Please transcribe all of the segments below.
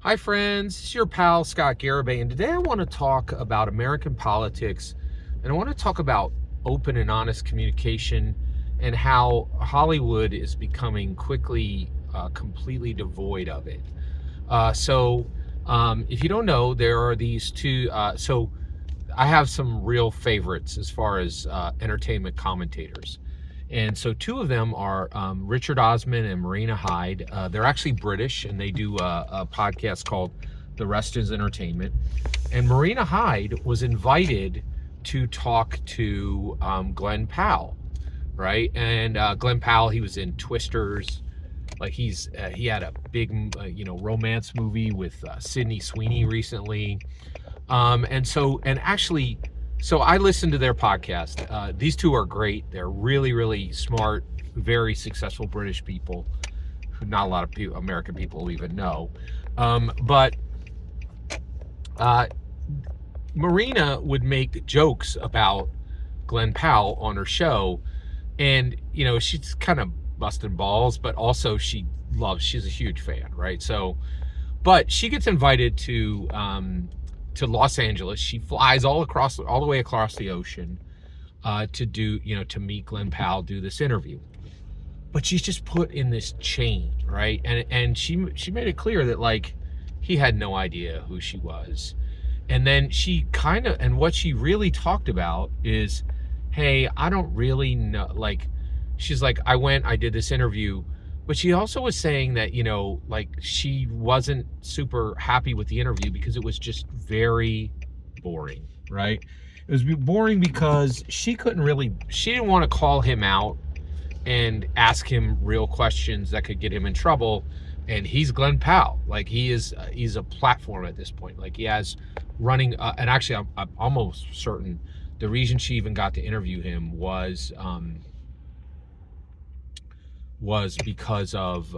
Hi friends, it's your pal Scott Garibay, and today I want to talk about American politics, and I want to talk about open and honest communication and how Hollywood is becoming quickly completely devoid of it. If you don't know, there are these two. I have some real favorites as far as entertainment commentators. And so two of them are Richard Osman and Marina Hyde. They're actually British, and they do a podcast called The Rest is Entertainment. And Marina Hyde was invited to talk to Glen Powell, right? And Glen Powell, he was in Twisters. Like he had a big romance movie with Sydney Sweeney recently. So I listened to their podcast. These two are great. They're really, really smart, very successful British people who not a lot of people, American people even know. But Marina would make jokes about Glen Powell on her show. And, she's kind of busting balls, but also she's a huge fan, right? But she gets invited to Los Angeles. She flies all the way across the ocean to meet Glen Powell, do this interview. But she's just put in this chain, right? And she made it clear that like he had no idea who she was. And then what she really talked about is, hey, I don't really know. Like, she's like, I did this interview. But she also was saying that, she wasn't super happy with the interview because it was just very boring, right? It was boring because she didn't want to call him out and ask him real questions that could get him in trouble. And he's Glen Powell. Like, he's a platform at this point. Like, he has running, and actually I'm almost certain the reason she even got to interview him was because of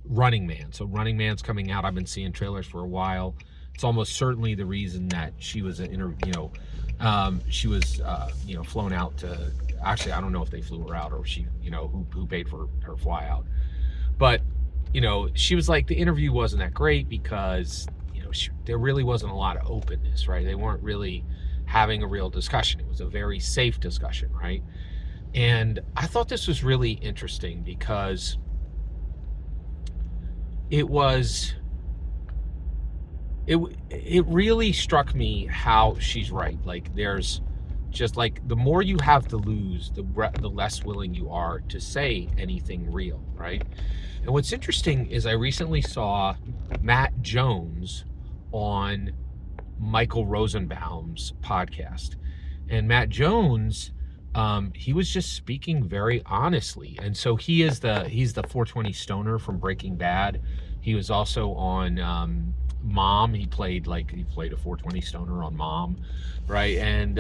Running Man. So Running Man's coming out. I've been seeing trailers for a while. It's almost certainly the reason that she was flown out to. Actually, I don't know if they flew her out or she, who paid for her fly out. But she was like, the interview wasn't that great because there really wasn't a lot of openness, right? They weren't really having a real discussion. It was a very safe discussion, right? And I thought this was really interesting because it really struck me how she's right. Like, there's just like, the more you have to lose, the less willing you are to say anything real, right? And what's interesting is I recently saw Matt Jones on Michael Rosenbaum's podcast. And Matt Jones, he was just speaking very honestly. And so he's the 420 stoner from Breaking Bad. He was also on Mom. He played a 420 stoner on Mom, right? And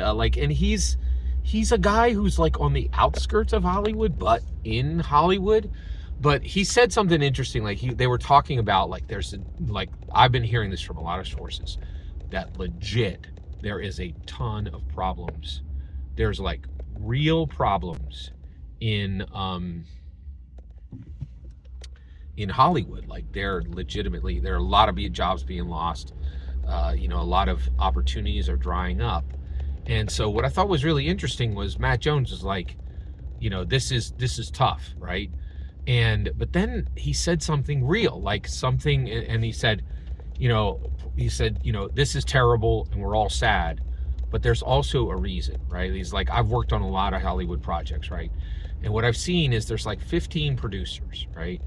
he's a guy who's like on the outskirts of Hollywood, but in Hollywood. But he said something interesting. Like, they were talking about, like, I've been hearing this from a lot of sources, that legit there is a ton of problems. There's like real problems in Hollywood. Like, there are a lot of jobs being lost. A lot of opportunities are drying up. And so what I thought was really interesting was Matt Jones was like, this is tough, right? But then he said something real, like something, and he said, this is terrible and we're all sad, but there's also a reason, right? He's like, I've worked on a lot of Hollywood projects, right? And what I've seen is there's like 15 producers, right?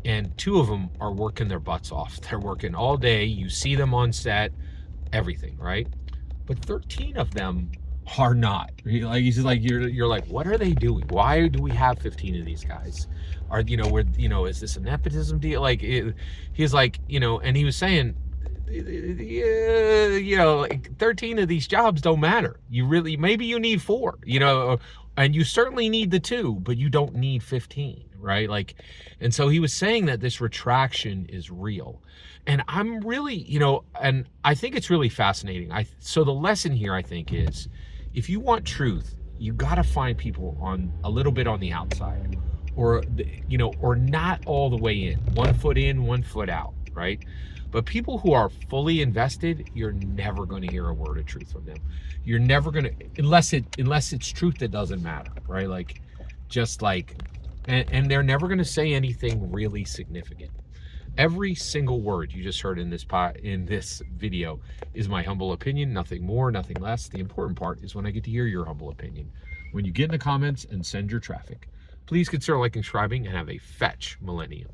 And 2 of them are working their butts off. They're working all day. You see them on set, everything, right? But 13 of them are not. Like, he's like, you're like, what are they doing? Why do we have 15 of these guys? Is this a nepotism deal? Like, he's like, and he was saying, 13 of these jobs don't matter. Maybe you need 4, and you certainly need the 2, but you don't need 15, right? Like, and so he was saying that this retraction is real. And I'm really, and I think it's really fascinating. So the lesson here, I think, is if you want truth, you got to find people on a little bit on the outside, or not all the way in, 1 foot in, 1 foot out, right? But people who are fully invested, you're never going to hear a word of truth from them. You're never going to, unless it's truth that doesn't matter, right? Like, just like, and they're never going to say anything really significant. Every single word you just heard in this video is my humble opinion, nothing more, nothing less. The important part is when I get to hear your humble opinion. When you get in the comments and send your traffic. Please consider liking, subscribing, and have a fetch millennium.